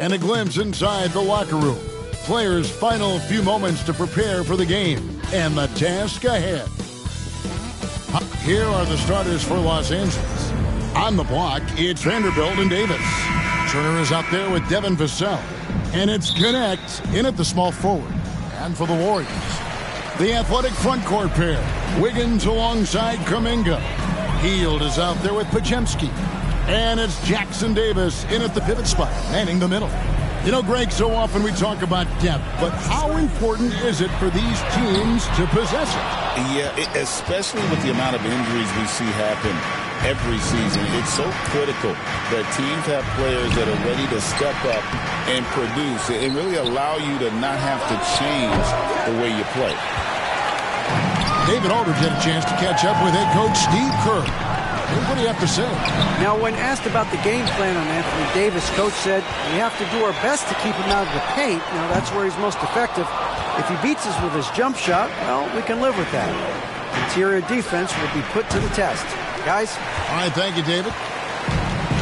And a glimpse inside the locker room. Players' final few moments to prepare for the game and the task ahead. Here are the starters for Los Angeles. On the block, it's Vanderbilt and Davis. Turner is out there with Devin Vassell. And it's Connect in at the small forward. And for the Warriors, the athletic front court pair. Wiggins alongside Kuminga. Hield is out there with Podziemski. And it's Jackson Davis in at the pivot spot, manning the middle. You know, Greg, so often we talk about depth, but how important is it for these teams to possess it? Yeah, especially with the amount of injuries we see happen every season. It's so critical that teams have players that are ready to step up and produce and really allow you to not have to change the way you play. David Aldridge had a chance to catch up with head coach Steve Kerr. What do you have to say? Now, when asked about the game plan on Anthony Davis, coach said, we have to do our best to keep him out of the paint. Now, that's where he's most effective. If he beats us with his jump shot, well, we can live with that. Interior defense will be put to the test. Guys? All right, thank you, David.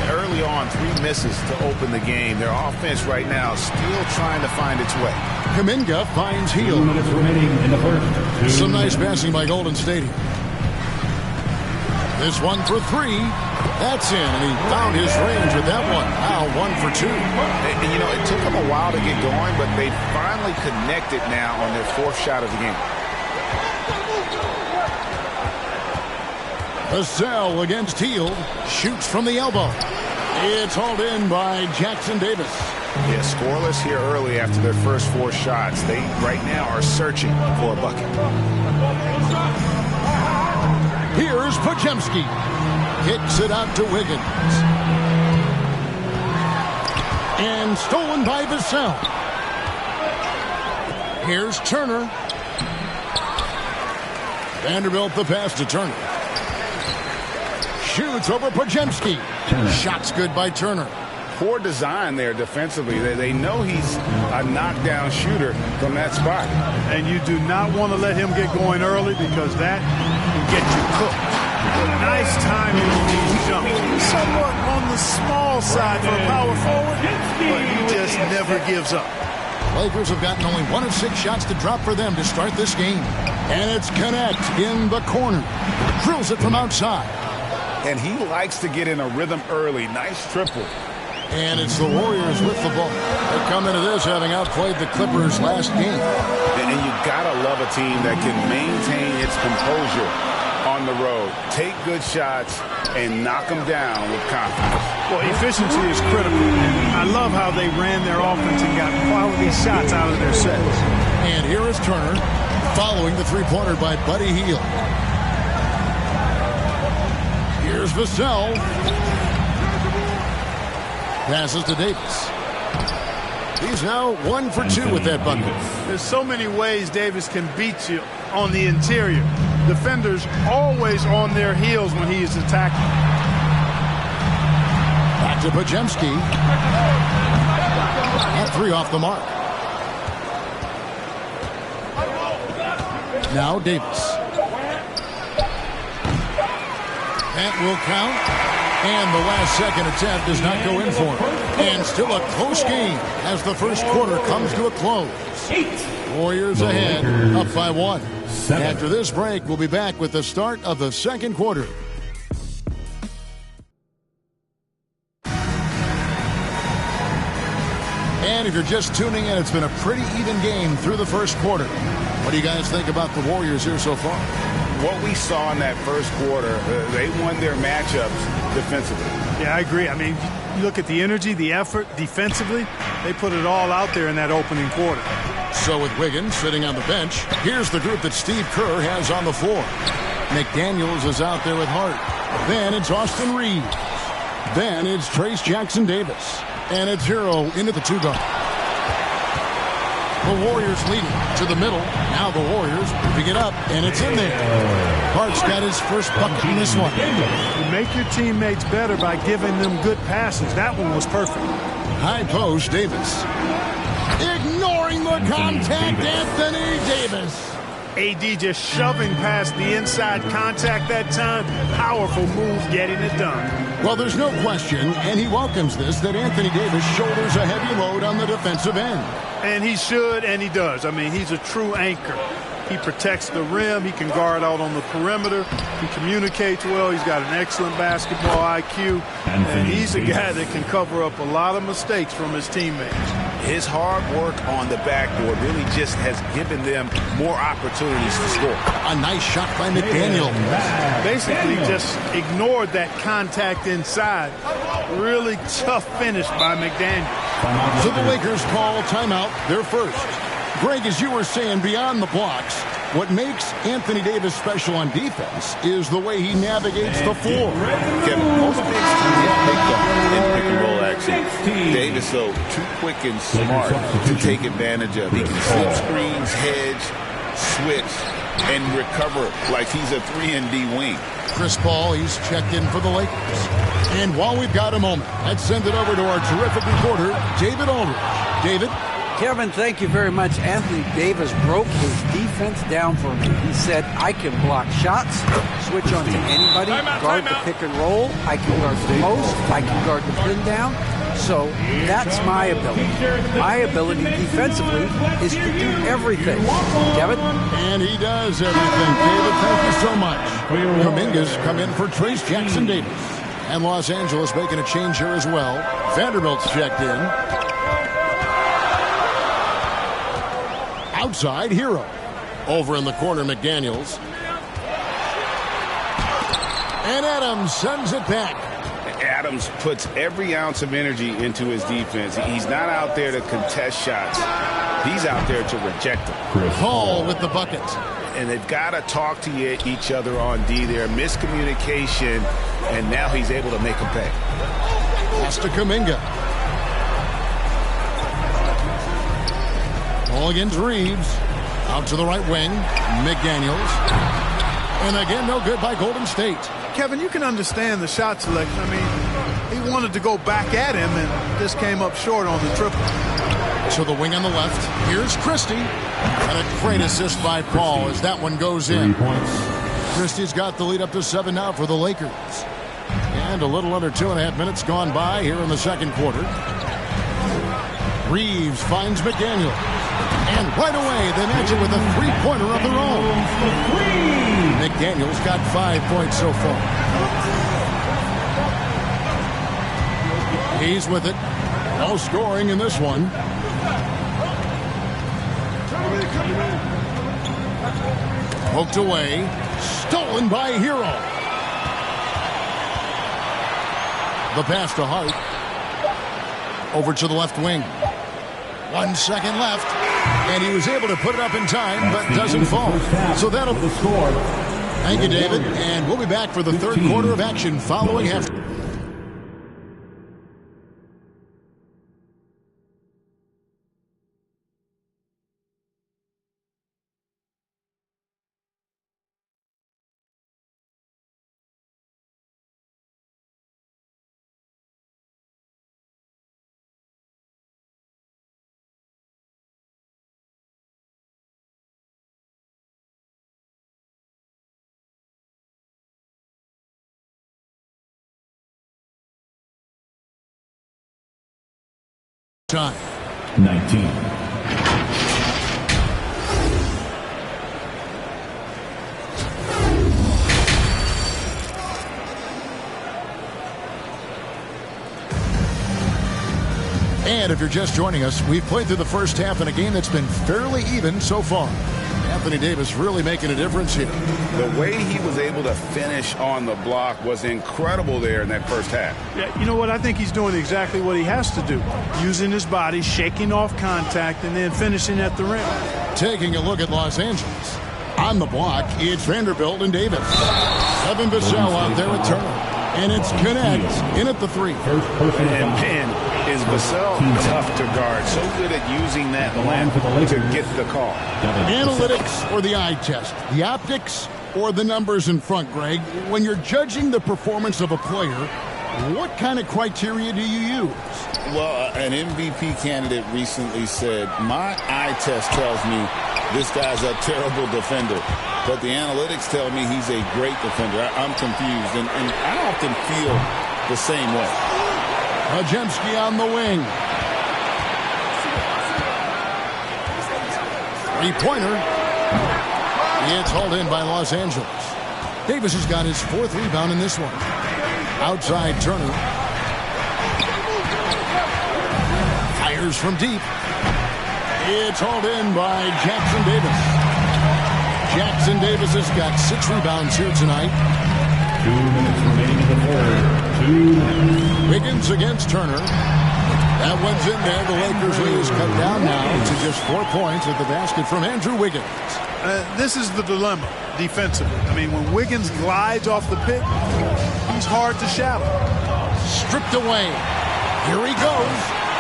Early on, 3 misses to open the game. Their offense right now still trying to find its way. Kuminga finds Hield. 2 minutes remaining in the first. Some nice passing by Golden State. This one for 3. That's in, and he found his range with that one. Now 1 for 2. And, you know, it took them a while to get going, but they finally connected now on their 4th shot of the game. Vassell against Hield. Shoots from the elbow. It's hauled in by Jackson Davis. Yeah, scoreless here early after their first 4 shots. They, right now, are searching for a bucket. Here's Podziemski. Kicks it out to Wiggins. And stolen by Vassell. Here's Turner. Vanderbilt the pass to Turner. Shoots over Podziemski. Shot's good by Turner. Poor design there defensively. They know he's a knockdown shooter from that spot. And you do not want to let him get going early because that can get you cooked. Nice timing on these jumps. Somewhat on the small side for a power forward, but he just never gives up. Lakers have gotten only 1 of 6 shots to drop for them to start this game. And it's Connect in the corner. Drills it from outside. And he likes to get in a rhythm early. Nice triple. And it's the Warriors with the ball. They come into this having outplayed the Clippers last game. And you gotta love a team that can maintain its composure on the road. Take good shots and knock them down with confidence. Well, efficiency is critical. I love how they ran their offense and got quality shots out of their sets. And here is Turner following the three-pointer by Buddy Hield. Here's Vassell. Passes to Davis. He's now 1 for 2 with that bucket. There's so many ways Davis can beat you on the interior. Defenders always on their heels when he is attacking. Back to Podziemski. That 3 off the mark. Now Davis. That will count. And the last second attempt does not go in for him. And still a close game as the first quarter comes to a close. Warriors ahead, up by 1. After this break, we'll be back with the start of the second quarter. And if you're just tuning in, it's been a pretty even game through the first quarter. What do you guys think about the Warriors here so far? What we saw in that first quarter, they won their matchups defensively. Yeah, I agree. I mean, you look at the energy, the effort defensively, they put it all out there in that opening quarter. So with Wiggins sitting on the bench, here's the group that Steve Kerr has on the floor. McDaniels is out there with Hart. Then it's Austin Reeves. Then it's Trace Jackson Davis. And it's Hero into the 2-guard. The Warriors leading to the middle. Now the Warriors moving it up, and it's in there. Hart's got his first bucket in this one. You make your teammates better by giving them good passes. That one was perfect. High post, Davis. Ignoring the contact, Anthony Davis. AD just shoving past the inside contact that time. Powerful move getting it done. Well, there's no question, and he welcomes this, that Anthony Davis shoulders a heavy load on the defensive end. And he should, and he does. I mean, he's a true anchor. He protects the rim. He can guard out on the perimeter. He communicates well. He's got an excellent basketball IQ. And he's a guy that can cover up a lot of mistakes from his teammates. His hard work on the backboard really just has given them more opportunities to score. A nice shot by McDaniel. Basically just ignored that contact inside. Really tough finish by McDaniel. So the Lakers call timeout, their first. Greg, as you were saying, beyond the blocks, what makes Anthony Davis special on defense is the way he navigates the floor. Kevin, most bigs tend to get picked up in pick-and-roll action. Davis, though, too quick and smart to take advantage of. He can slip screens, hedge, switch, and recover like he's a 3-and-D wing. Chris Paul, he's checked in for the Lakers. And while we've got a moment, let's send it over to our terrific reporter, David Aldridge. David? Kevin, thank you very much. Anthony Davis broke his defense down for me. He said, I can block shots, switch on to anybody, guard the pick and roll, I can guard the post, I can guard the pin down. So that's my ability. My ability defensively is to do everything. Kevin? And he does everything. David, thank you so much. Kuminga's come in for Trace Jackson Davis. And Los Angeles making a change here as well. Vanderbilt's checked in. Outside, Hero. Over in the corner, McDaniels. And Adams sends it back. Adams puts every ounce of energy into his defense. He's not out there to contest shots. He's out there to reject them. Hall with the bucket. And they've got to talk to each other on D there. Miscommunication, and now he's able to make them pay. Pass to Kuminga. Ball against Reeves. Out to the right wing. McDaniels. And again, no good by Golden State. Kevin, you can understand the shot selection. I mean, he wanted to go back at him and just came up short on the triple. To the wing on the left. Here's Christie. And a great assist by Paul as that one goes in. Christie's got the lead up to 7 now for the Lakers. And a little under 2.5 minutes gone by here in the second quarter. Reeves finds McDaniel. And right away, they match it with a three-pointer of their own. McDaniel's got 5 points so far. He's with it. No scoring in this one. Poked away. Stolen by Hero. The pass to Hart. Over to the left wing. 1 second left. And he was able to put it up in time, but doesn't fall. So that'll be the score. Thank you, David. And we'll be back for the third quarter of action following half. Time. 19. And if you're just joining us, we've played through the first half in a game that's been fairly even so far. Anthony Davis really making a difference here. The way he was able to finish on the block was incredible there in that first half. Yeah, you know what? I think he's doing exactly what he has to do. Using his body, shaking off contact, and then finishing at the rim. Taking a look at Los Angeles. On the block, it's Vanderbilt and Davis. Evan Vassell out there at turnover. And it's Connect in at the 3. And man, is Vassell tough to guard. So good at using that lamp to get the call. Analytics or the eye test? The optics or the numbers in front, Greg? When you're judging the performance of a player, What kind of criteria do you use? Well, an MVP candidate recently said, my eye test tells me this guy's a terrible defender, but the analytics tell me he's a great defender. I'm confused, and I often feel the same way. Podziemski on the wing. Three-pointer. It's hauled in by Los Angeles. Davis has got his 4th rebound in this one. Outside Turner. Fires from deep. It's hauled in by Jackson Davis. Jackson Davis has got 6 rebounds here tonight. 2 minutes remaining in the third. 2 minutes. Wiggins against Turner. That one's in there. The Lakers lead is cut down now to just 4 points at the basket from Andrew Wiggins. This is the dilemma defensively. I mean, when Wiggins glides off the pick, he's hard to shadow. Stripped away. Here he goes.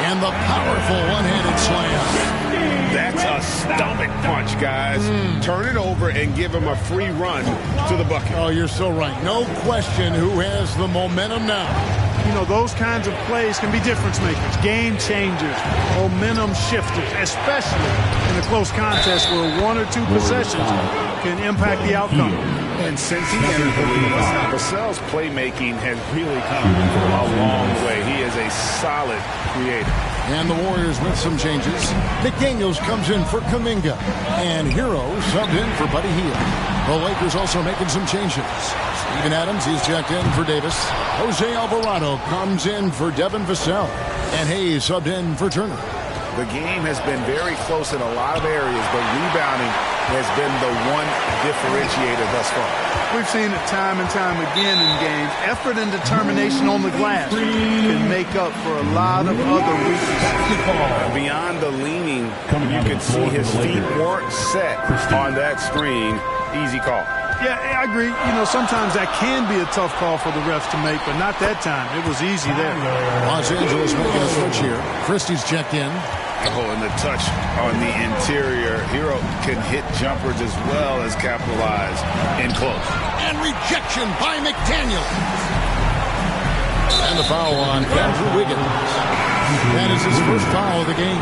And the powerful one-handed slam. That's a stomach punch, guys. Turn it over and give him a free run to the bucket. Oh, you're so right. No question who has the momentum now. You know, those kinds of plays can be difference makers, game changers, momentum shifters, especially in a close contest where 1 or 2 possessions can impact the outcome. And since he entered the league, Vassell's playmaking has really come a long way. He is a solid creator. And the Warriors with some changes. McDaniels comes in for Kuminga. And Hero subbed in for Buddy Hield. The Lakers also making some changes. Steven Adams, he's checked in for Davis. Jose Alvarado comes in for Devin Vassell. And Hayes subbed in for Turner. The game has been very close in a lot of areas, but rebounding has been the one differentiator thus far. We've seen it time and time again in games. Effort and determination on the glass can make up for a lot of other weaknesses. Beyond the leaning, you can see his feet weren't set on that screen. Easy call. Yeah, I agree. You know, sometimes that can be a tough call for the refs to make, but not that time. It was easy there. Los Angeles making a switch here. Christie's checked in. Oh, and the touch on the interior. Hero can hit jumpers as well as capitalize in close. And rejection by McDaniels. And the foul on Andrew Wiggins. That is his first foul of the game.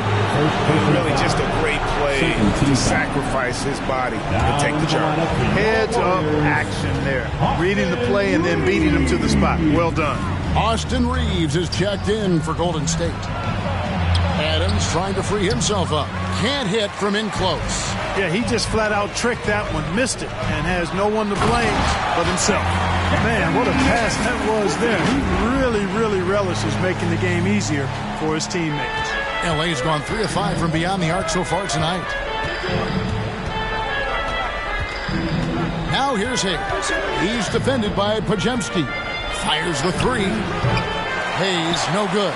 Really just a great play to sacrifice his body to take the charge. Heads up action there. Reading the play and then beating him to the spot. Well done. Austin Reeves is checked in for Golden State. Adams trying to free himself up. Can't hit from in close. Yeah, he just flat out tricked that one, missed it, and has no one to blame but himself. Man, what a pass that was there. He really relishes making the game easier for his teammates. LA's gone 3 of 5 from beyond the arc so far tonight. Now here's Hayes. He's defended by Podziemski. Fires the 3. Hayes, no good.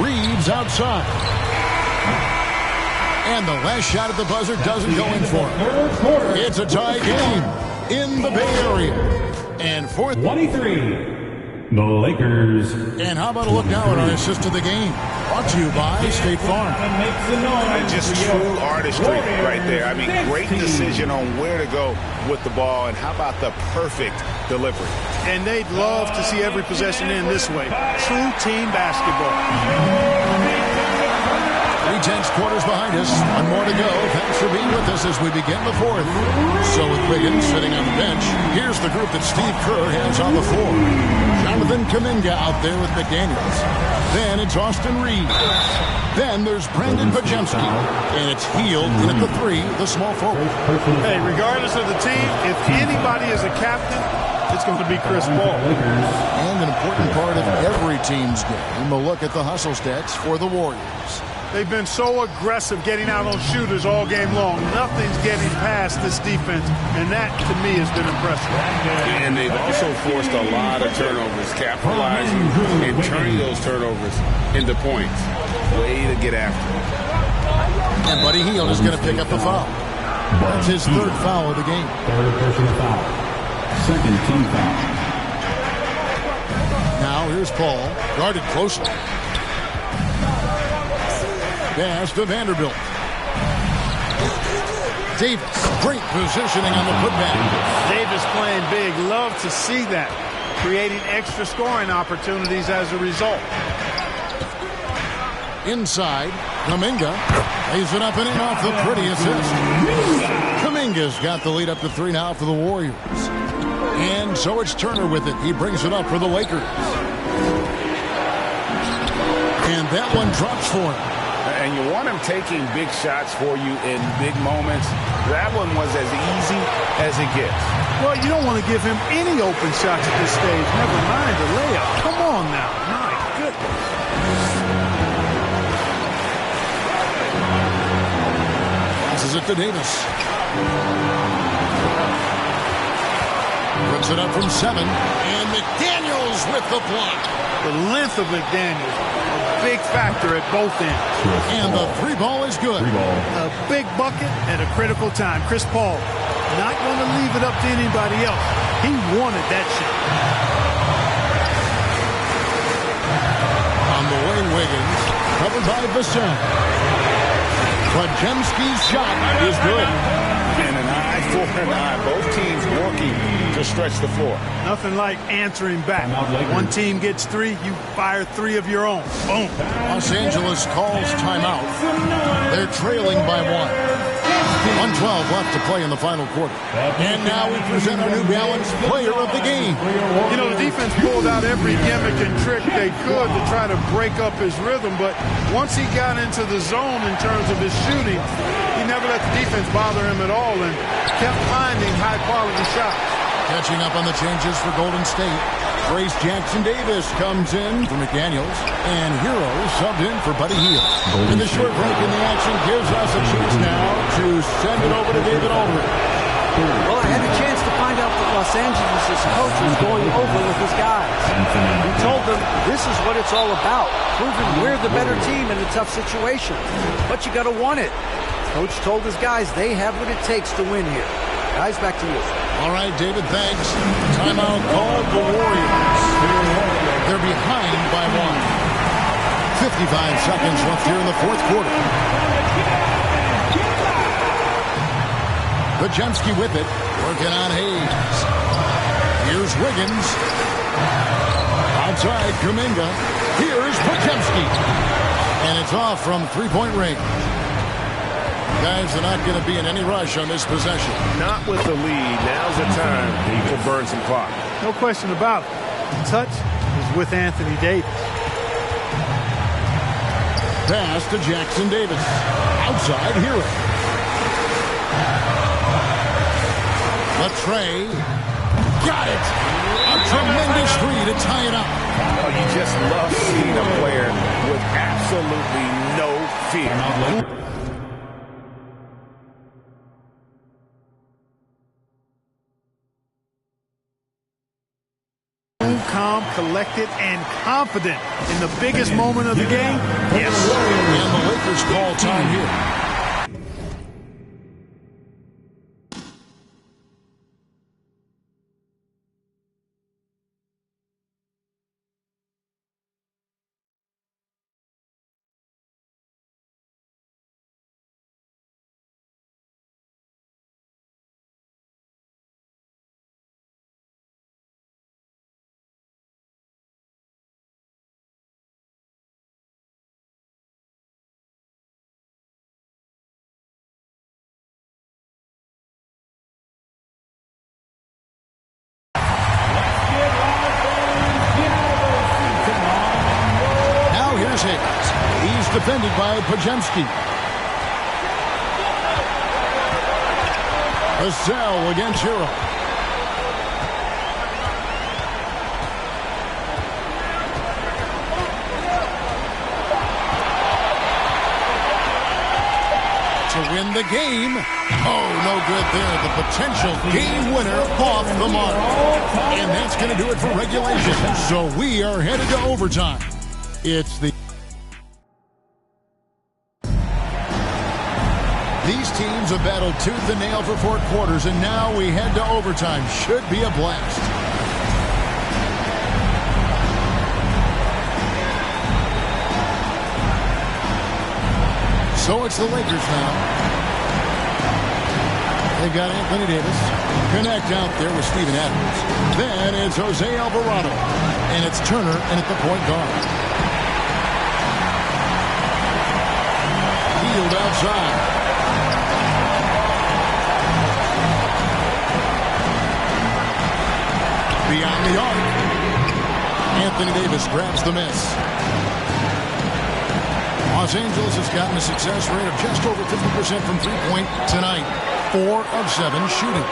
Reeves outside. And the last shot at the buzzer doesn't go in for him. It's a tie game in the Bay Area. And 4-23. The Lakers. And how about a look now at our assist of the game? Brought to you by State Farm. And just true artistry right there. I mean, great decision on where to go with the ball. And how about the perfect delivery? And they'd love to see every possession in this way. True team basketball. 3/10 quarters behind us. One more to go. Thanks for being with us as we begin the 4th. So with Wiggins sitting on the bench, here's the group that Steve Kerr has on the floor. Jonathan Kuminga out there with McDaniels. Then it's Austin Reeves. Then there's Brandon Podziemski. And it's Hield in at the 3, the small forward. Hey, regardless of the team, if anybody is a captain, it's going to be Chris Paul. And an important part of every team's game, a look at the hustle stats for the Warriors. They've been so aggressive getting out on shooters all game long. Nothing's getting past this defense, and that, to me, has been impressive. And they've also forced a lot of turnovers, capitalizing and turning those turnovers into points. Way to get after it. And Buddy Hield is going to pick up the foul. That's his 3rd foul of the game. 3rd personal foul. 2nd team foul. Now here's Paul, guarded closely. Pass to Vanderbilt. Davis. Great positioning on the putback. Davis playing big. Love to see that. Creating extra scoring opportunities as a result. Inside, Kuminga lays it up and in off the pretty assist. Kuminga's got the lead up to 3 now for the Warriors. And so it's Turner with it. He brings it up for the Lakers. And that one drops for him. And you want him taking big shots for you in big moments. That one was as easy as it gets. Well, you don't want to give him any open shots at this stage. Never mind the layup. Come on now. My goodness. Passes it to Davis. Puts it up from 7. And McDaniels with the block. The length of McDaniels, a big factor at both ends. And the 3 ball is good. A big bucket at a critical time. Chris Paul not going to leave it up to anybody else. He wanted that shot. On the way, Wiggins, covered by Vassell. Podziemski's shot is good. And an eye for an eye. Both teams working to stretch the floor. Nothing like answering back. One team gets 3, you fire 3 of your own. Boom. Los Angeles calls timeout. They're trailing by 1. 1:12 left to play in the final quarter. And now we present our New Balance player of the game. You know, the defense pulled out every gimmick and trick they could to try to break up his rhythm, but once he got into the zone in terms of his shooting, he never let the defense bother him at all and kept finding high-quality shots. Catching up on the changes for Golden State. Trace Jackson-Davis comes in for McDaniels, and Hero subbed in for Buddy Hield. And the short break in the action gives us a chance now to send it over to David Aldridge. Well, I had a chance to find out what Los Angeles' coach was going over with his guys. He told them this is what it's all about, proving we're the better team in a tough situation. But you got to want it. Coach told his guys they have what it takes to win here. Guys, back to you. All right, David, thanks. Timeout called the Warriors. They're behind by 1. 55 seconds left here in the fourth quarter. Podziemski with it, working on Hayes. Here's Wiggins. Outside, Kuminga. Here's Podziemski. And it's off from three-point range. Guys are not going to be in any rush on this possession. Not with the lead. Now's the time to burn some clock. No question about it. The touch is with Anthony Davis. Pass to Jackson-Davis. Outside, Hero. Latrey. Got it. A tremendous 3 to tie it up. Oh, you just love seeing a player with absolutely no fear. Calm, collected, and confident in the biggest moment of the game. Yes. And the Lakers call time here. He's defended by Podziemski. Vassell against Hero. To win the game. Oh, no good there. The potential game winner off the mark. And that's going to do it for regulation. So we are headed to overtime. It's the... These teams have battled tooth and nail for 4 quarters, and now we head to overtime. Should be a blast. So it's the Lakers now. They've got Anthony Davis. Connect out there with Steven Adams. Then it's Jose Alvarado. And it's Turner and at the point guard. Field outside. Beyond the arc. Anthony Davis grabs the miss. Los Angeles has gotten a success rate of just over 50% from three-point tonight. 4 of 7 shooting.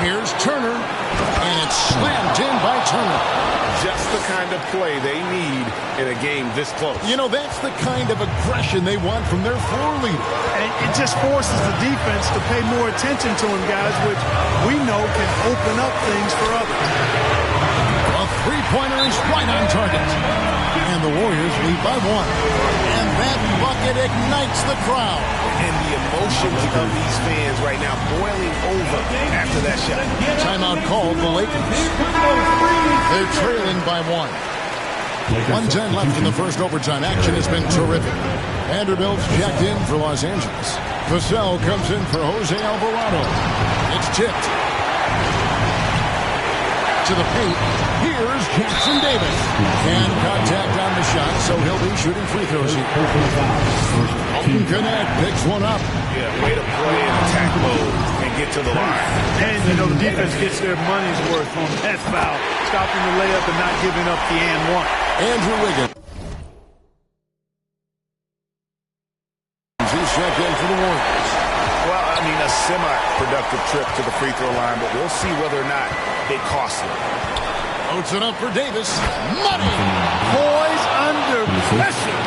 Here's Turner, and it's slammed in by Turner. Just the kind of play they need in a game this close. You know, that's the kind of aggression they want from their floor leader. And it just forces the defense to pay more attention to him, guys, which we know can open up things for others. A three-pointer is right on target. And the Warriors lead by 1. And that bucket ignites the crowd. And the emotions of these fans right now boiling over after that shot. Timeout called the Lakers. They're trailing by 1. 1:10 left in the first overtime. Action has been terrific. Vanderbilt's checked in for Los Angeles. Vassell comes in for Jose Alvarado. It's tipped. To the paint. Here's Jackson Davis. And contact on the shot, so he'll be shooting free throws here. Open Connect picks one up. Yeah, way to play in attack mode and get to the line. And, you know, the defense gets their money's worth on that foul, stopping the layup and not giving up the and one. Andrew Wiggins. He's checked in for the Warriors. Well, I mean, a semi-productive trip to the free throw line, but we'll see whether or not it costs him. Loads it up for Davis. Money! Poised under pressure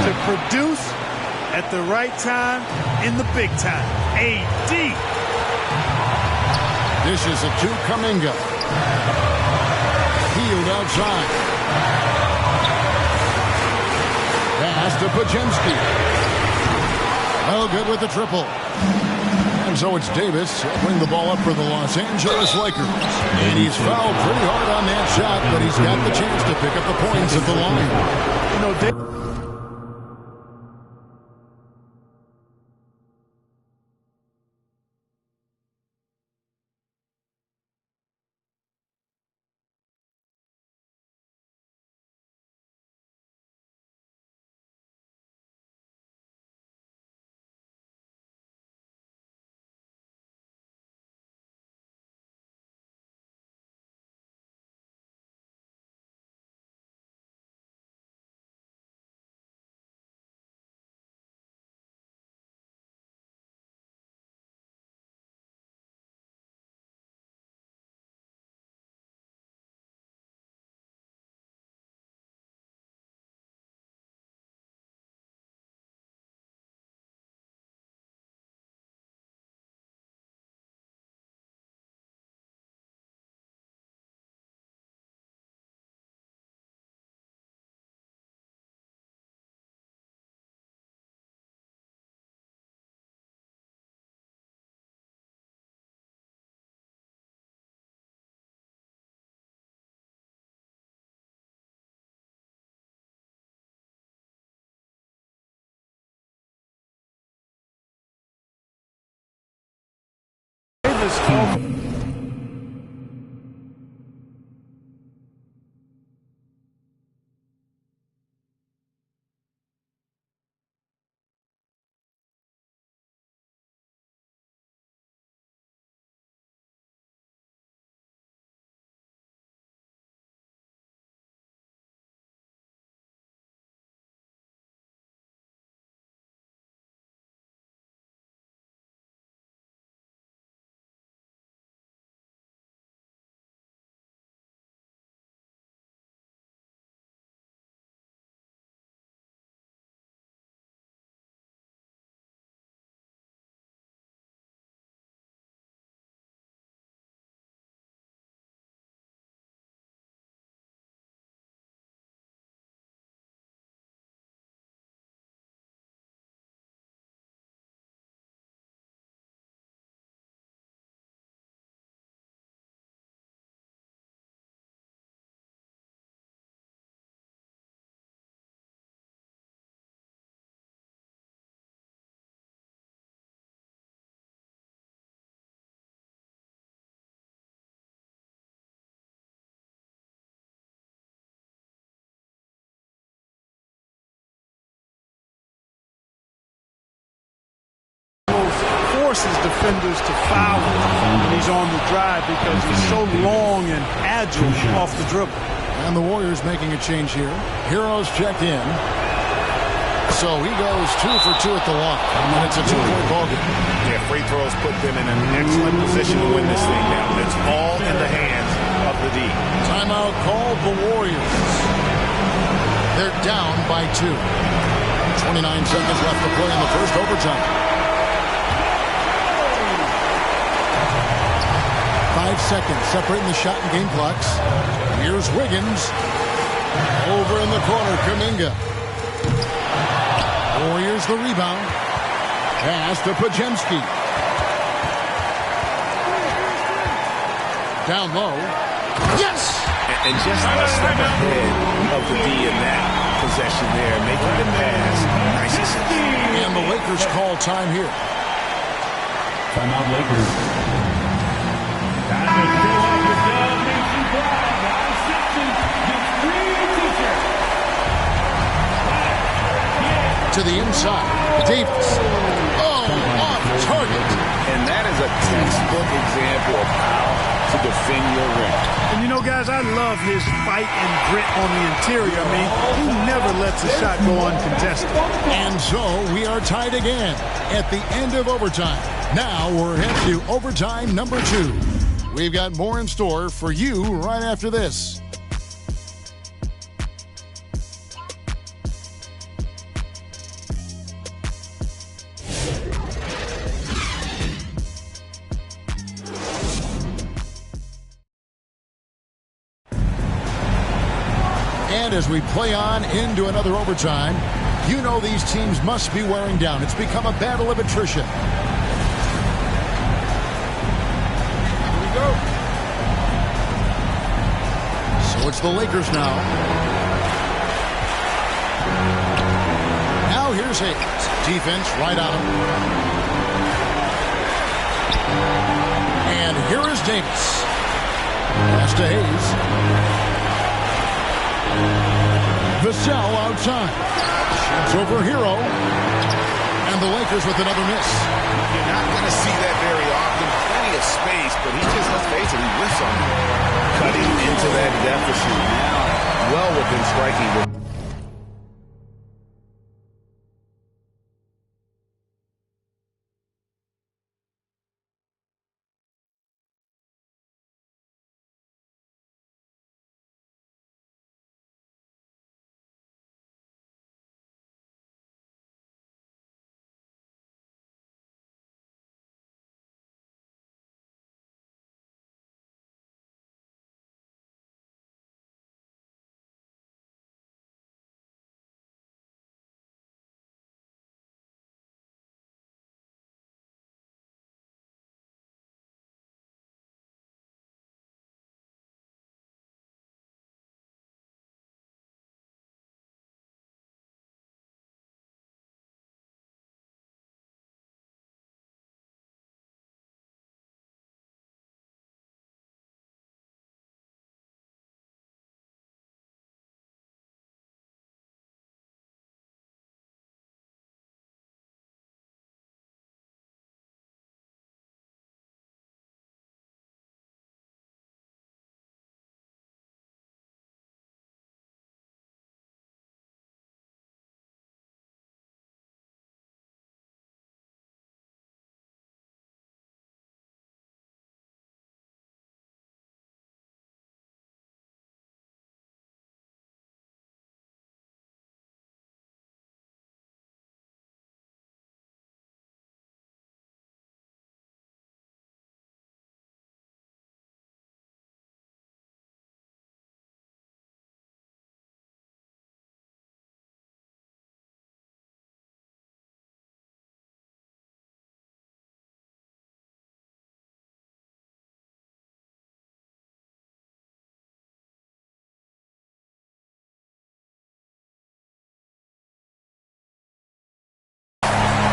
to produce at the right time in the big time. AD. Dishes it to Kuminga. Field outside. Pass to Podziemski. Well, good with the triple. And so it's Davis bring the ball up for the Los Angeles Lakers. And he's fouled pretty hard on that shot, but he's got the chance to pick up the points at the line. You know, Davis forces defenders to foul him when he's on the drive because he's so long and agile off the dribble. And the Warriors making a change here. Heroes checked in. So he goes 2 for 2 at the line. And it's a 2-point ball game. Yeah, free throws put them in an excellent position to win this thing now. It's all in the hands of the D. Timeout called the Warriors. They're down by 2. 29 seconds left to play in the first overtime. 5 seconds separating the shot and game clocks. Here's Wiggins. Over in the corner, Kuminga. Warriors the rebound. Pass to Podziemski. Down low. Yes! And just a step ahead of the D in that possession there, making the pass. Nice assist. And the Lakers call time here. Timeout Lakers. Time to show off your Dub Nation pride. Live Simpsons gets free t-shirts. To the inside. Davis. Oh, off target. And that is a textbook example of how to defend your rim. And you know, guys, I love his fight and grit on the interior. I mean, he never lets a shot go uncontested. And so we are tied again at the end of overtime. Now we're headed to overtime number 2. We've got more in store for you right after this. And as we play on into another overtime, you know these teams must be wearing down. It's become a battle of attrition. Here we go. So it's the Lakers now. Now here's Hayes. Defense right on him. And here is Davis. Pass to Hayes. Vassell outside. Shoots over Hero. And the Lakers with another miss. You're not going to see that very often. Plenty of space, but he just, let's face it, he whiffs on it. Cutting into that deficit now. Well within striking distance.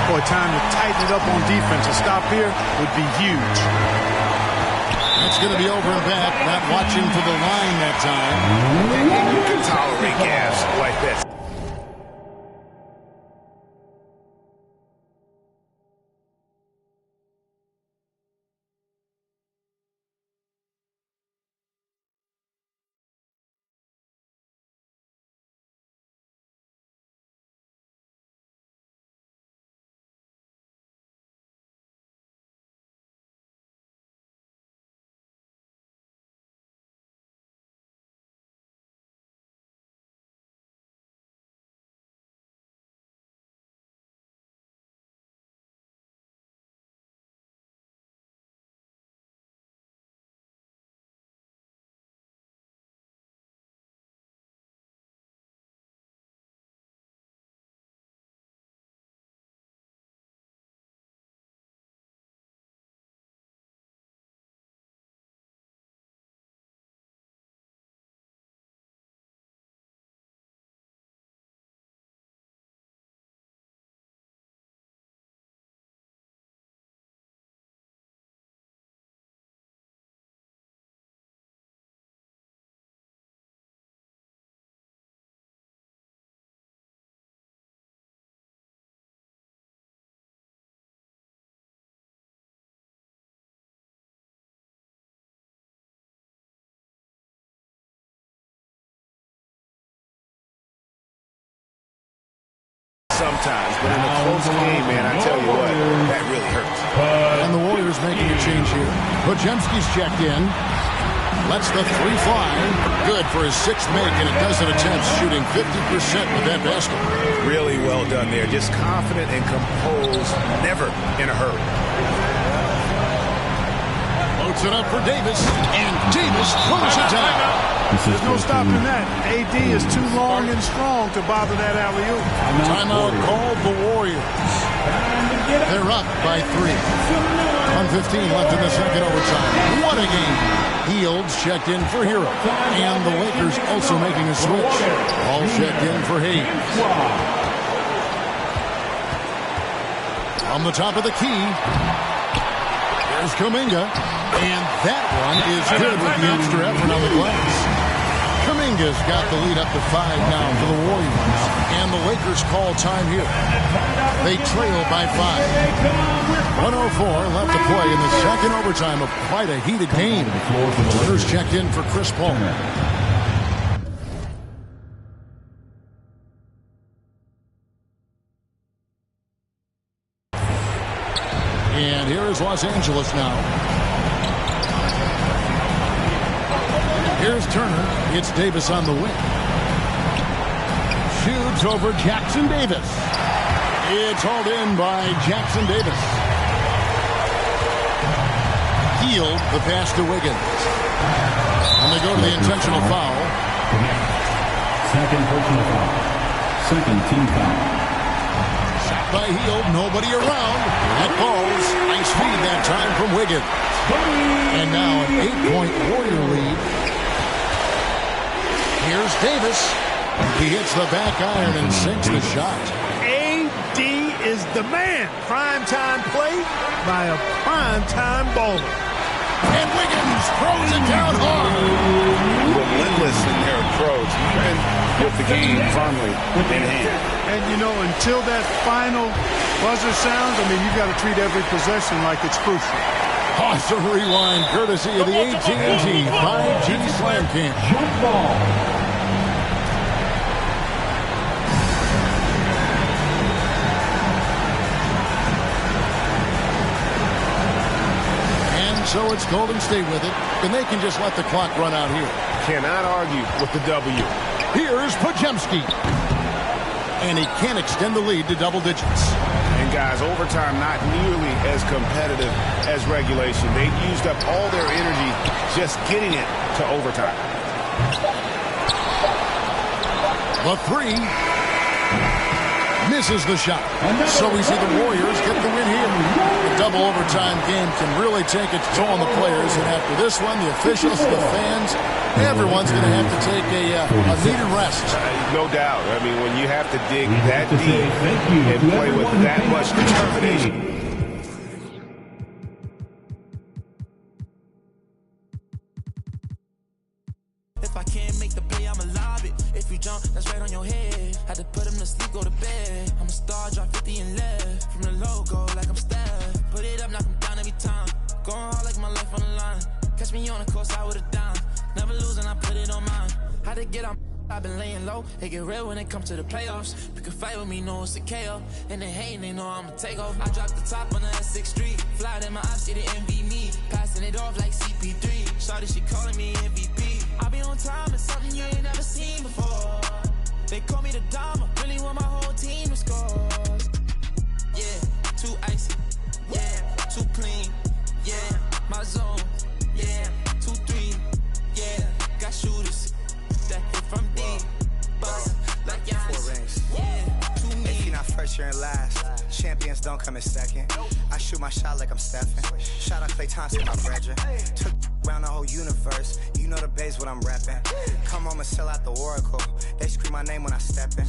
Boy, time to tighten it up on defense. A stop here would be huge. That's going to be over and back. Not watching to the line that time. You can tolerate gas like this. But in a close game, man, I tell you what, that really hurts. And the Warriors making a change here. Podziemski's checked in. Lets the three fly. Good for his sixth make in a dozen attempts, shooting 50% with that basket. Really well done there. Just confident and composed, never in a hurry. Loads it up for Davis, and Davis throws it down. There's no stopping that. AD is too long and strong to bother that alley-oop. Timeout called the Warriors. They're up by 3. 1:15 left in the second overtime. What a game. Hields checked in for Hero. And the Lakers also making a switch. All checked in for Hayes. On the top of the key, there's Kuminga. And that one is good with the extra effort on the glass. Kuminga's got the lead up to 5 now for the Warriors. And the Lakers call time here. They trail by 5. 1:04 left to play in the second overtime of quite a heated game. Starters checked in for Chris Paul. And here is Los Angeles now. Here's Turner. It's Davis on the wing. Shoots over Jackson Davis. It's hauled in by Jackson Davis. Hield the pass to Wiggins. And they go to the intentional foul. Second personal foul. Second team foul. Shot by Hield. Nobody around. That falls. Nice feed that time from Wiggins. And now an 8-point Warrior lead. Here's Davis. He hits the back iron and sinks the shot. AD is the man. Primetime play by a primetime bowler. And Wiggins throws it down hard. Relentless in their approach, even with the game firmly in hand. And, you know, until that final buzzer sounds, I mean, you've got to treat every possession like it's crucial. Awesome rewind courtesy of the AT&T 5G Slam Camp. Jump ball. So it's Golden State with it, and they can just let the clock run out here. Cannot argue with the W. Here's Podziemski. And he can't extend the lead to double digits. And guys, overtime not nearly as competitive as regulation. They've used up all their energy just getting it to overtime. The three. Misses the shot. So we see the Warriors get the win here. The double overtime game can really take its toll on the players. And after this one, the officials, the fans, everyone's going to have to take a needed rest. No doubt. I mean, when you have to dig that deep and play with that much determination. If I can't make the play, I'ma lob it. If you jump, that's right on your head. Had to put him to sleep, go to bed. I'm a star, drop 50 and left. From the logo, like I'm Steph. Put it up, knock him down every time. Going hard like my life on the line. Catch me on the course, I would've done. Never losing, I put it on mine. Had to get on, I've been laying low. It get real when it comes to the playoffs. You can fight with me, know it's a KO. And they hating, they know I'ma take off. I dropped the top on the S6 Street. Fly in my eyes, see the envy me. Passing it off like CP3. Shawty, she calling me MVP. I be on time, it's something you ain't never seen before. They call me the Dama, really want my whole team to score. Yeah, too icy, yeah, too clean, yeah, my zone, yeah, 2-3, yeah, got shooters that hit from deep, bust like Giannis, yeah, too mean. If you're not first, you're in last. Champions don't come in second. I shoot my shot like I'm Stephen. Shout out Klay Thompson, my brethren. Took around the whole universe. You know the base what I'm reppin'. Come home and sell out the Oracle. They scream my name when I step in.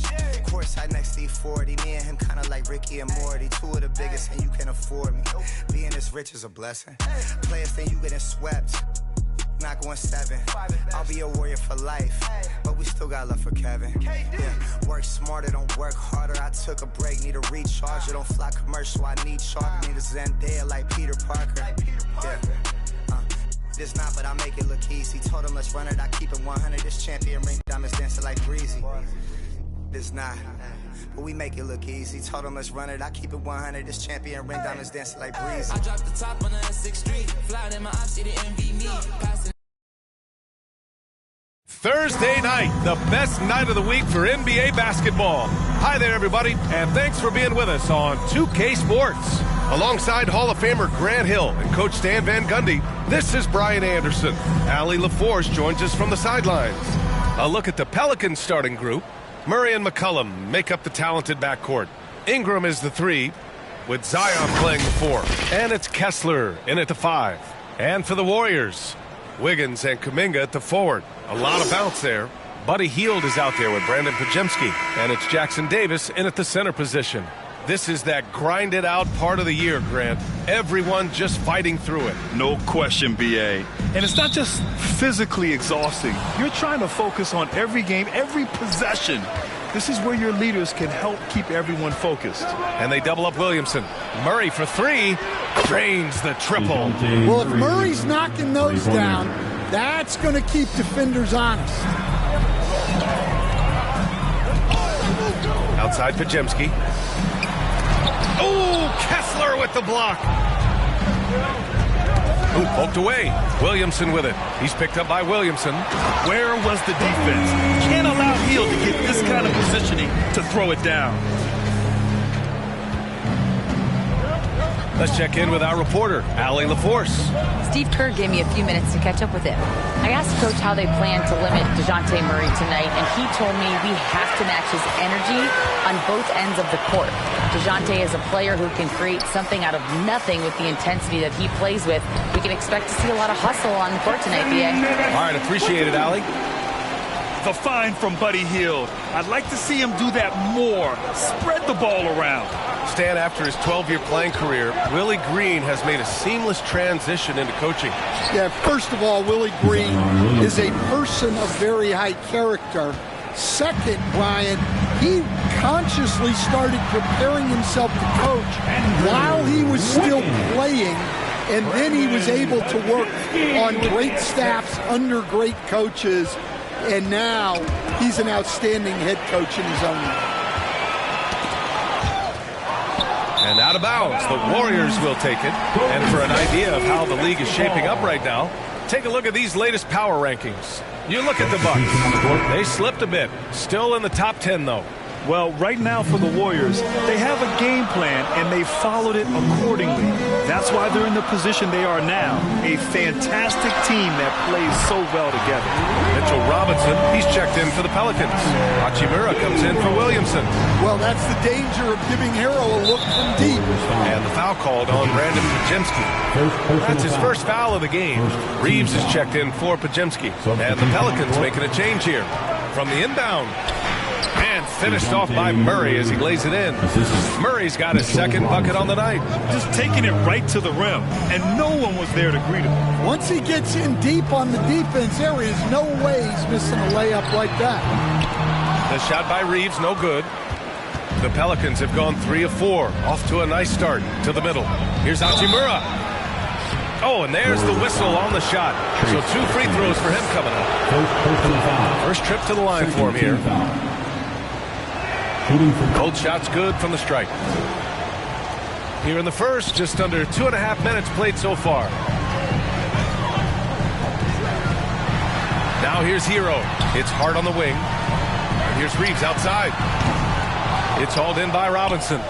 Courtside next to E40. Me and him kinda like Ricky and Morty. Two of the biggest and you can afford me. Being this rich is a blessing. Players think you getting swept. Not going 7. I'll be a warrior for life. But we still got love for Kevin. Yeah. Work smarter, don't work harder. I took a break, need a recharge. Don't fly commercial, I need sharp. Need a Zendaya like Peter Parker. Yeah. This not, but I make it look easy. Told him let's run it, I keep it 100. This champion ring diamonds dancing like breezy. This not. but we make it look easy. Told him let's run it, I keep it 100. This champion ring diamonds dancing like breezy. I dropped the top on the S6 Street. Fly in my ops, they envy me. Passing Thursday night, the best night of the week for NBA basketball. Hi there, everybody, and thanks for being with us on 2K Sports. Alongside Hall of Famer Grant Hill and Coach Stan Van Gundy, this is Brian Anderson. Allie LaForce joins us from the sidelines. A look at the Pelicans starting group. Murray and McCollum make up the talented backcourt. Ingram is the 3, with Zion playing the 4. And it's Kessler in at the 5. And for the Warriors, Wiggins and Kuminga at the forward. A lot of bounce there. Buddy Hield is out there with Brandon Podziemski. And it's Jackson Davis in at the center position. This is that grinded-out part of the year, Grant. Everyone just fighting through it. No question, B.A. And it's not just physically exhausting. You're trying to focus on every game, every possession. This is where your leaders can help keep everyone focused. And they double up Williamson. Murray for 3. Drains the triple. Well, if Murray's knocking those down, that's going to keep defenders honest. Outside Podziemski. Oh, Kessler with the block. Ooh, poked away. Williamson with it. He's picked up by Williamson. Where was the defense? Can't allow Hield to get this kind of positioning to throw it down. Let's check in with our reporter, Allie LaForce. Steve Kerr gave me a few minutes to catch up with him. I asked Coach how they plan to limit DeJounte Murray tonight, and he told me we have to match his energy on both ends of the court. DeJounte is a player who can create something out of nothing with the intensity that he plays with. We can expect to see a lot of hustle on the court tonight, B.A. All right, appreciate it, Allie. The find from Buddy Hield. I'd like to see him do that more. Spread the ball around. Stan, after his 12-year playing career, Willie Green has made a seamless transition into coaching. Yeah, first of all, Willie Green is a person of very high character. Second, Brian, he consciously started preparing himself to coach while he was still playing, and then he was able to work on great staffs under great coaches, and now he's an outstanding head coach in his own right. And out of bounds, the Warriors will take it. And for an idea of how the league is shaping up right now, take a look at these latest power rankings. You look at the Bucks. They slipped a bit. Still in the top 10, though. Well, right now for the Warriors, they have a game plan, and they followed it accordingly. That's why they're in the position they are now. A fantastic team that plays so well together. Mitchell Robinson, he's checked in for the Pelicans. Hachimura comes in for Williamson. Well, that's the danger of giving Harrell a look from deep. And the foul called on Brandon Podziemski. That's his first foul of the game. Reeves is checked in for Podziemski. And the Pelicans making a change here. From the inbound. And finished off by Murray as he lays it in. Murray's got his second bucket on the night. Just taking it right to the rim, and no one was there to greet him. Once he gets in deep on the defense, there is no way he's missing a layup like that. The shot by Reeves, no good. The Pelicans have gone 3 of 4. Off to a nice start to the middle. Here's Hachimura. Oh, and there's the whistle on the shot. So 2 free throws for him coming up. First trip to the line for him here. Cold shot's good from the stripe. Here in the first, just under 2.5 minutes played so far. Now here's Hero. It's hard on the wing. And here's Reeves outside. It's hauled in by Robinson.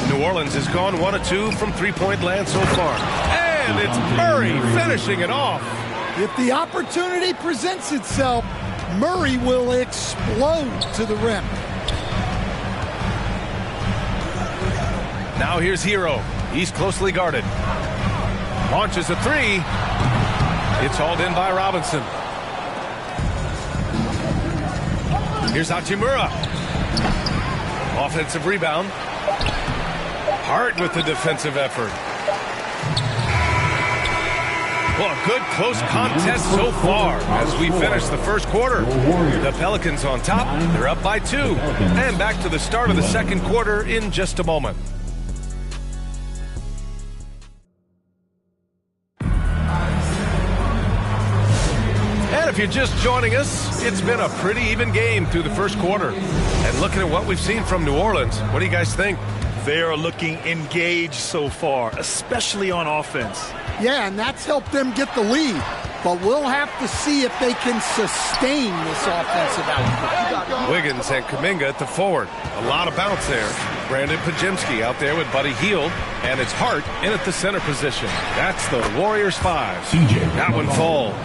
New Orleans has gone 1 of 2 from three-point land so far. And it's Murray finishing it off. If the opportunity presents itself, Murray will explode to the rim. Now here's Hero. He's closely guarded. Launches a 3. It's hauled in by Robinson. Here's Hachimura. Offensive rebound. Hart with the defensive effort. Well, a good close contest so far as we finish the first quarter. The Pelicans on top. They're up by 2. And back to the start of the second quarter in just a moment. if you're just joining us, it's been a pretty even game through the first quarter. And looking at what we've seen from New Orleans, what do you guys think? They are looking engaged so far, especially on offense. Yeah, and that's helped them get the lead. But we'll have to see if they can sustain this offensive output. Wiggins and Kuminga at the forward. A lot of bounce there. Brandon Podziemski out there with Buddy Hield, and it's Hart in at the center position. That's the Warriors 5. That one falls.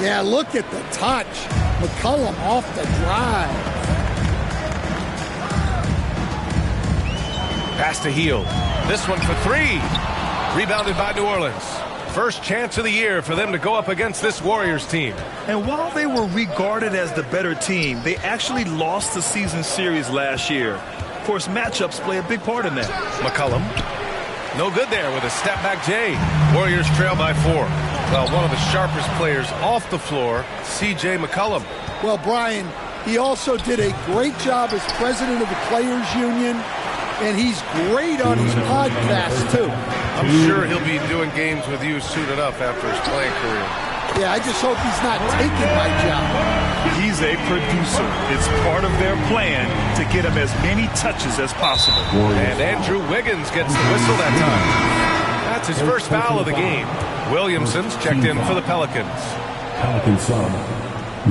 Yeah, look at the touch. McCollum off the drive. Pass to Hield. This one for 3. Rebounded by New Orleans. First chance of the year for them to go up against this Warriors team. And while they were regarded as the better team, they actually lost the season series last year. Of course, matchups play a big part in that. McCollum. No good there with a step-back J. Warriors trail by 4. Well, one of the sharpest players off the floor, C.J. McCollum. Well, Brian, he also did a great job as president of the Players Union, and he's great on his podcast, too. I'm sure he'll be doing games with you soon enough after his playing career. Yeah, I just hope he's not taking my job. He's a producer. It's part of their plan to get him as many touches as possible. And Andrew Wiggins gets the whistle that time. That's his first foul of the game. Williamson's checked in for the Pelicans. Pelican sub,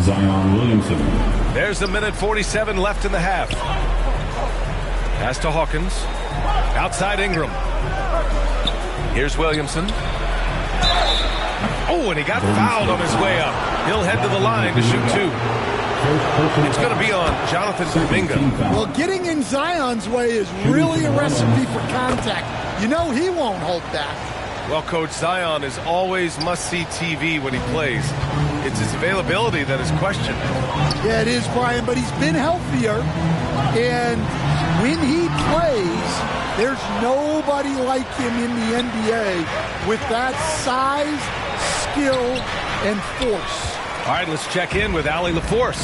Zion Williamson. There's a minute 47 left in the half. Pass to Hawkins. Outside Ingram. Here's Williamson. Oh, and he got fouled on his way up. He'll head to the line to shoot 2. It's going to be on Jonathan Kuminga. Well, getting in Zion's way is really a recipe for contact. You know he won't hold back. Well, Coach, Zion is always must-see TV when he plays. It's his availability that is questioned. Yeah, it is, Brian, but he's been healthier. And when he plays, there's nobody like him in the NBA with that size, skill, and force. All right, let's check in with Allie LaForce.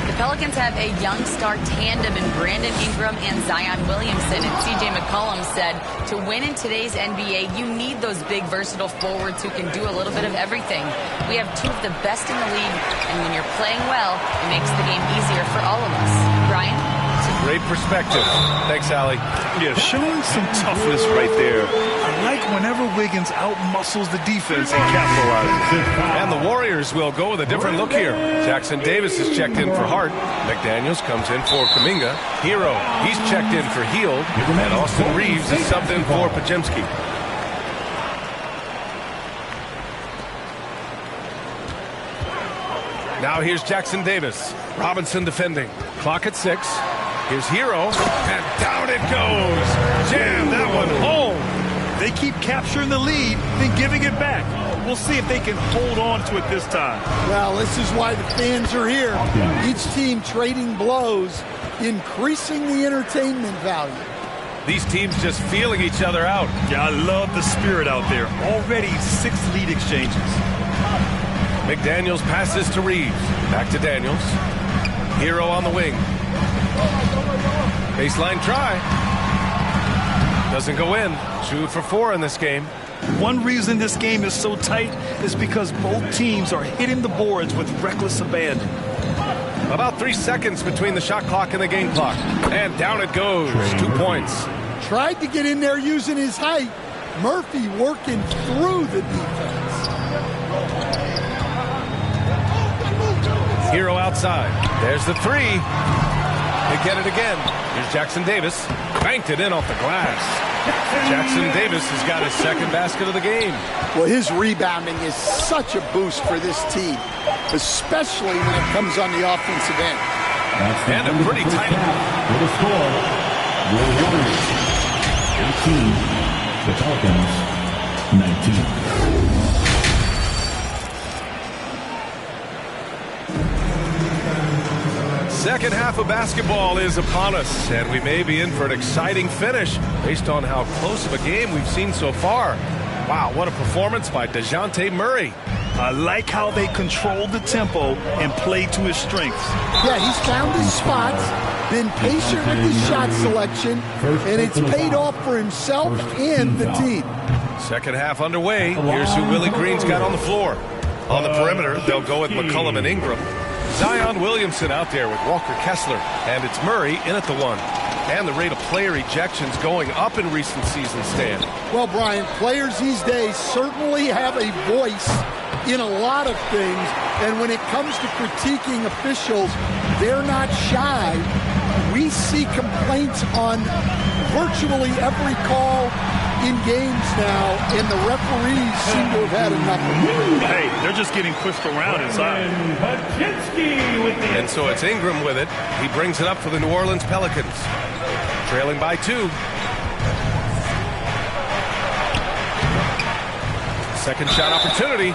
The Pelicans have a young star tandem in Brandon Ingram and Zion Williamson. And C.J. McCollum said to win in today's NBA, you need those big, versatile forwards who can do a little bit of everything. We have 2 of the best in the league, and when you're playing well, it makes the game easier for all of us. Brian? Great perspective. Thanks, Allie. Yeah, showing some toughness right there. I like whenever Wiggins out-muscles the defense and capitalizes. And the Warriors will go with a different look here. Jackson Davis is checked in for Hart. McDaniels comes in for Kuminga. Hero, he's checked in for Hield. And Austin Reeves is subbed in for Podziemski. Now here's Jackson Davis. Robinson defending. Clock at 6. Here's Hero, and down it goes. Jam that one home. They keep capturing the lead, then giving it back. We'll see if they can hold on to it this time. Well, this is why the fans are here. Each team trading blows, increasing the entertainment value. These teams just feeling each other out. Yeah, I love the spirit out there. Already 6 lead exchanges. McDaniels passes to Reeves. Back to Daniels. Hero on the wing. Baseline try. Doesn't go in. 2 for 4 in this game. One reason this game is so tight is because both teams are hitting the boards with reckless abandon. About 3 seconds between the shot clock and the game clock. And down it goes. 2 points. Tried to get in there using his height. Murphy working through the defense. Hero outside. There's the 3. They get it again. Here's Jackson Davis. Banked it in off the glass. Jackson Davis has got his second basket of the game. Well, his rebounding is such a boost for this team, especially when it comes on the offensive end. And a pretty tight. With a score, the Warriors 18, the Pelicans 19. Second half of basketball is upon us, and we may be in for an exciting finish based on how close of a game we've seen so far. Wow, what a performance by DeJounte Murray. I like how they controlled the tempo and played to his strengths. Yeah, he's found his spots, been patient with his shot selection, and it's paid off for himself and the team. Second half underway. Here's who Willie Green's got on the floor. On the perimeter, they'll go with McCollum and Ingram. Zion Williamson out there with Walker Kessler. And it's Murray in at the 1. And the rate of player ejections going up in recent seasons, Stan. Well, Brian, players these days certainly have a voice in a lot of things. And when it comes to critiquing officials, they're not shy. We see complaints on virtually every call in games now, and the referees seem to have had enough of it. Hey, they're just getting pushed around inside. And so it's Ingram with it. He brings it up for the New Orleans Pelicans. Trailing by 2. Second shot opportunity.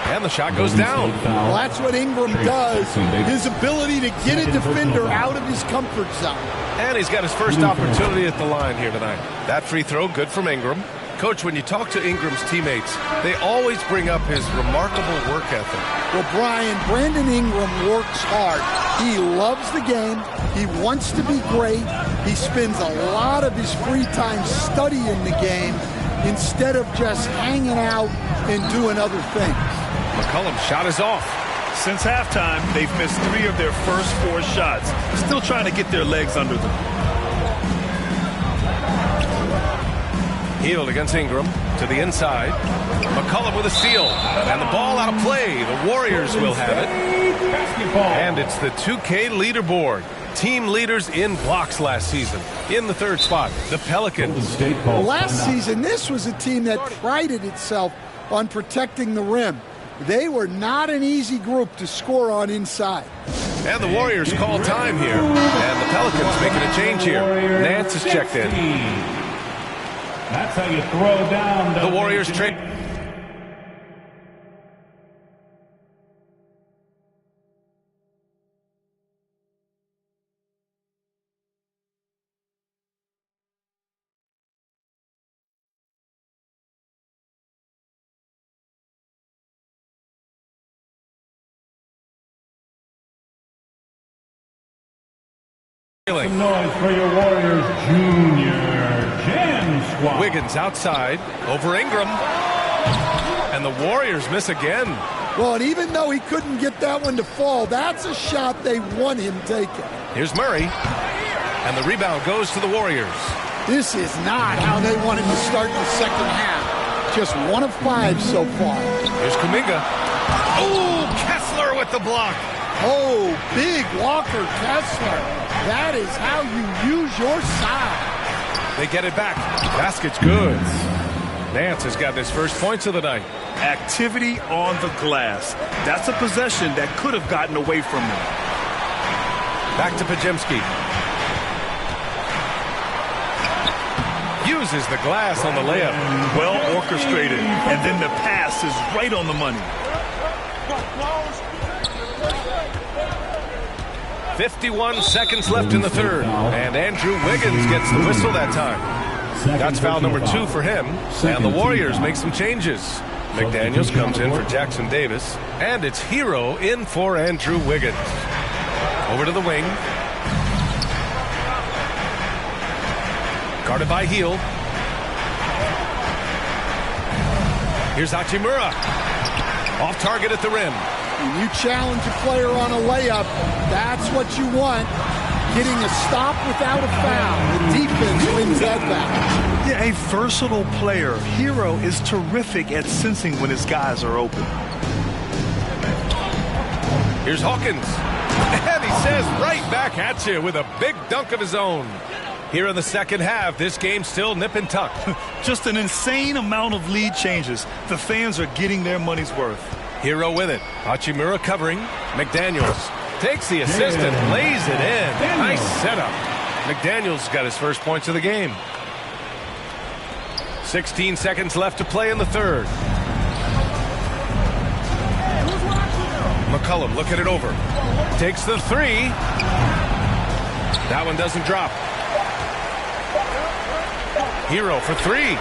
And the shot goes down. Well, that's what Ingram does. His ability to get a defender out of his comfort zone. And he's got his first opportunity at the line here tonight. That free throw, good from Ingram. Coach, when you talk to Ingram's teammates, they always bring up his remarkable work ethic. Well, Brian, Brandon Ingram works hard. He loves the game. He wants to be great. He spends a lot of his free time studying the game instead of just hanging out and doing other things. McCollum's shot is off. Since halftime, they've missed 3 of their first 4 shots. Still trying to get their legs under them. Hield against Ingram to the inside. McCollum with a steal. And the ball out of play. The Warriors will have it. And it's the 2K leaderboard. Team leaders in blocks last season. In the 3rd spot, the Pelicans. Last season, this was a team that prided itself on protecting the rim. They were not an easy group to score on inside. And the Warriors call time here. And the Pelicans making a change here. Nance is checked in. That's how you throw down the Warriors trade. Some noise for your Warriors junior jam squad. Wiggins outside over Ingram. And the Warriors miss again. Well, and even though he couldn't get that one to fall, that's a shot they want him taking. Here's Murray. And the rebound goes to the Warriors. This is not how they wanted to start the second half. Just 1 of 5 so far. Here's Kuminga. Oh, Kessler with the block. Oh, big Walker Kessler. That is how you use your size. They get it back. Basket's good. Nance has got his first points of the night. Activity on the glass. That's a possession that could have gotten away from them. Back to Podziemski. Uses the glass on the layup. Well orchestrated. And then the pass is right on the money. 51 seconds left in the 3rd. And Andrew Wiggins gets the whistle that time. That's foul number 2 for him. And the Warriors make some changes. McDaniels comes in for Jackson Davis. And it's Hero in for Andrew Wiggins. Over to the wing. Guarded by Hield. Here's Hachimura. Off target at the rim. When you challenge a player on a layup, that's what you want. Getting a stop without a foul. The defense wins that battle. Yeah, a versatile player. Hero is terrific at sensing when his guys are open. Here's Hawkins. And he says right back at you with a big dunk of his own. Here in the second half, this game's still nip and tuck. Just an insane amount of lead changes. The fans are getting their money's worth. Hero with it. Hachimura covering. McDaniels takes the assist and lays it in. Nice setup. McDaniels got his first points of the game. 16 seconds left to play in the 3rd. McCollum looking it over. Takes the 3. That one doesn't drop. Hero for 3.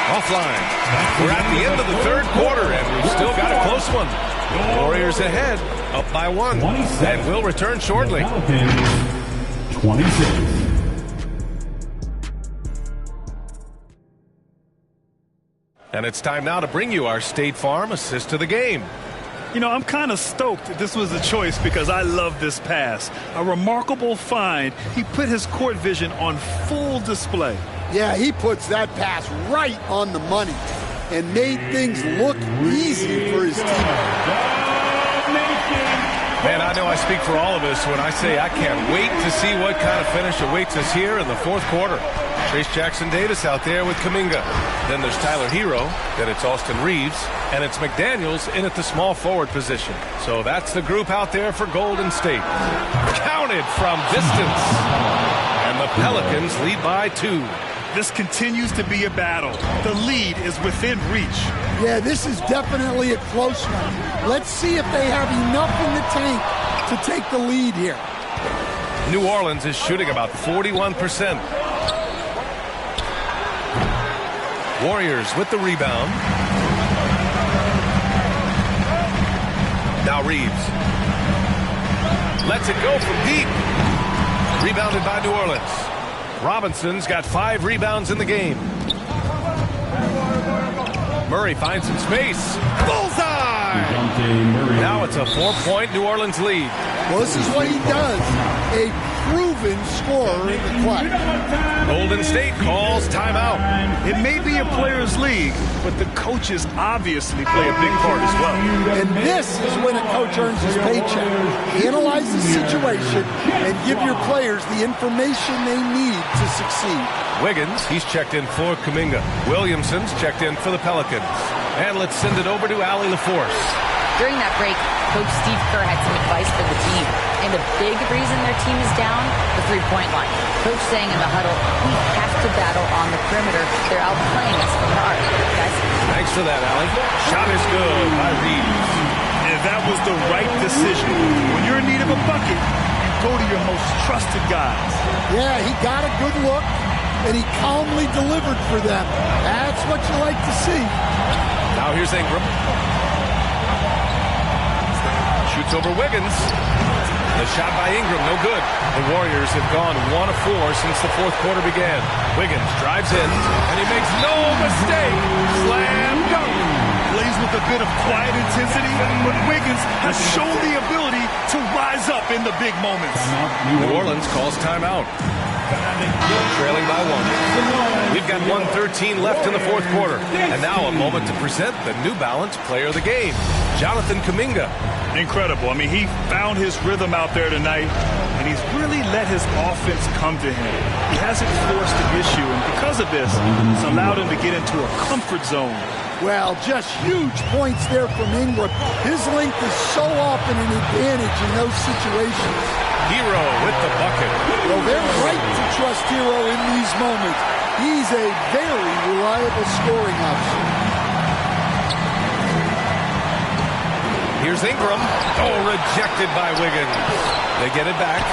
Offline. We're at the end of the 3rd quarter, and we've still got a close one. Warriors ahead, up by 1, and we'll return shortly. 26. And it's time now to bring you our State Farm assist to the game. You know, I'm kind of stoked this was a choice because I love this pass. A remarkable find. He put his court vision on full display. Yeah, he puts that pass right on the money and made things look easy for his team. Man, I know I speak for all of us when I say I can't wait to see what kind of finish awaits us here in the fourth quarter. Trace Jackson-Davis out there with Kuminga. Then there's Tyler Hero. Then it's Austin Reeves. And it's McDaniels in at the small forward position. So that's the group out there for Golden State. Counted from distance. And the Pelicans lead by 2. This continues to be a battle. The lead is within reach. Yeah, this is definitely a close one. Let's see if they have enough in the tank to take the lead here. New Orleans is shooting about 41%. Warriors with the rebound. Now Reeves. Lets it go from deep. Rebounded by New Orleans. Robinson's got 5 rebounds in the game. Murray finds some space. Bullseye! Now it's a 4-point New Orleans lead. Well, this is what he does. A proven scorer in the clutch. Golden State calls timeout. It may be a players' league, but the coaches obviously play a big part as well. And this is when a coach earns his paycheck. Analyze the situation and give your players the information they need to succeed. Wiggins, he's checked in for Kuminga. Williamson's checked in for the Pelicans. And let's send it over to Allie LaForce. During that break, Coach Steve Kerr had some advice for the team. And the big reason their team is down, the three-point line. Coach saying in the huddle, we have to battle on the perimeter. They're outplaying us from the arc. Guys? Thanks for that, Allie. Shot is good by Reeves. And that was the right decision. When you're in need of a bucket, you go to your most trusted guys. Yeah, he got a good look, and he calmly delivered for them. That's what you like to see. Now here's Ingram. Shoots over Wiggins. The shot by Ingram, no good. The Warriors have gone 1 of 4 since the fourth quarter began. Wiggins drives in, and he makes no mistake. Slam dunk. Plays with a bit of quiet intensity, but Wiggins has shown the ability to rise up in the big moments. New Orleans calls timeout. Trailing by 1. We've got 1:13 left in the fourth quarter. And now a moment to present the New Balance Player of the Game, Jonathan Kuminga. Incredible. I mean, he found his rhythm out there tonight, and he's really let his offense come to him. He hasn't forced the issue, and because of this, it's allowed him to get into a comfort zone. Well, just huge points there from Ingram. His length is so often an advantage in those situations. Hero with the bucket. Well, they're right to trust Hero in these moments. He's a very reliable scoring option. Here's Ingram. Oh, rejected by Wiggins. They get it back.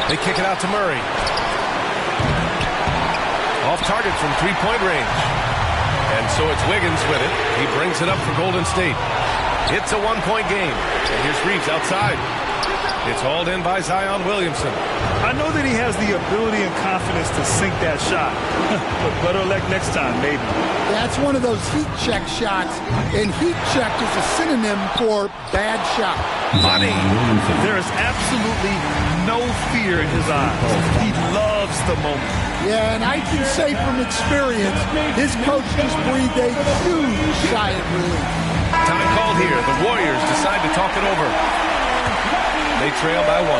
They kick it out to Murray. Off target from three-point range. And so it's Wiggins with it. He brings it up for Golden State. It's a one-point game. And here's Reeves outside. It's hauled in by Zion Williamson. I know that he has the ability and confidence to sink that shot. But better luck next time, maybe. That's one of those heat check shots. And heat check is a synonym for bad shot. Money. There is absolutely no fear in his eyes. He loves the moment. Yeah, and I can say from experience, his coach just breathed a huge sigh of relief. Time called here. The Warriors decide to talk it over. They trail by 1.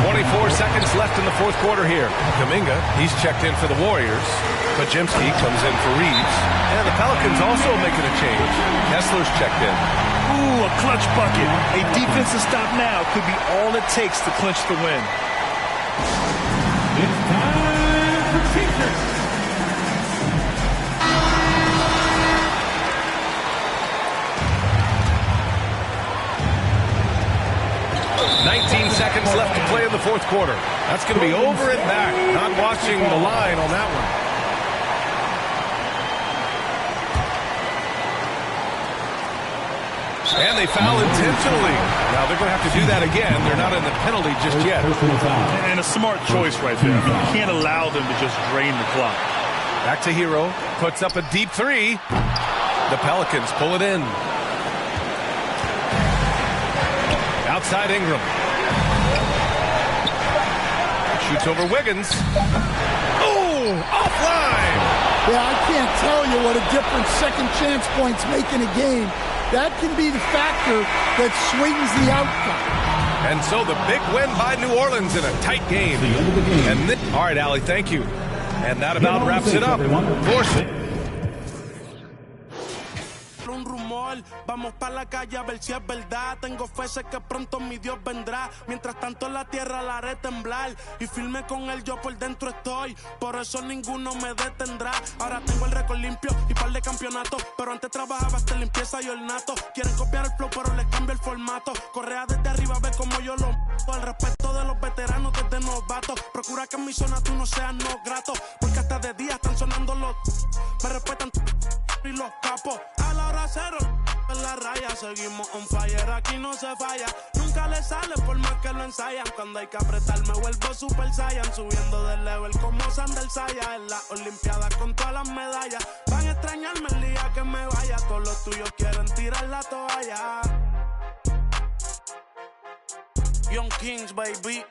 24 seconds left in the fourth quarter here. Kuminga, he's checked in for the Warriors. Podziemski comes in for Reeves. And the Pelicans also making a change. Kessler's checked in. Ooh, a clutch bucket. A defensive stop now could be all it takes to clinch the win. It's time for Teachers. Seconds left to play in the fourth quarter. That's going to be over and back. Not watching the line on that one. And they foul intentionally. Now they're going to have to do that again. They're not in the penalty just yet. And a smart choice right there. You can't allow them to just drain the clock. Back to Hero. Puts up a deep three. The Pelicans pull it in. Outside Ingram. Shoots over Wiggins. Oh, offline. Yeah, I can't tell you what a difference second chance points make in a game. That can be the factor that swings the outcome. And so the big win by New Orleans in a tight game. And all right, Allie, thank you. And that about wraps it up. Un rumor, vamos para la calle a ver si es verdad. Tengo fe, sé que pronto mi Dios vendrá. Mientras tanto la tierra la haré temblar. Y firme con él yo por dentro estoy. Por eso ninguno me detendrá. Ahora tengo el récord limpio y par de campeonatos. Pero antes trabajaba hasta limpieza y ornato. Quieren copiar el flow pero les cambio el formato. Correa desde arriba, ve como yo lo mato. El respeto de los veteranos desde novatos. Procura que en mi zona tú no seas no grato. Porque hasta de día están sonando los. Me respetan y los capos. A la hora cero en la raya. Seguimos on fire, aquí no se falla. Nunca le sale por más que lo ensayan. Cuando hay que apretar me vuelvo super saiyan. Subiendo de level como Sandel Saya. En las olimpiadas con todas las medallas. Van a extrañarme el día que me vaya. Todos los tuyos quieren tirar la toalla. Young Kings, baby.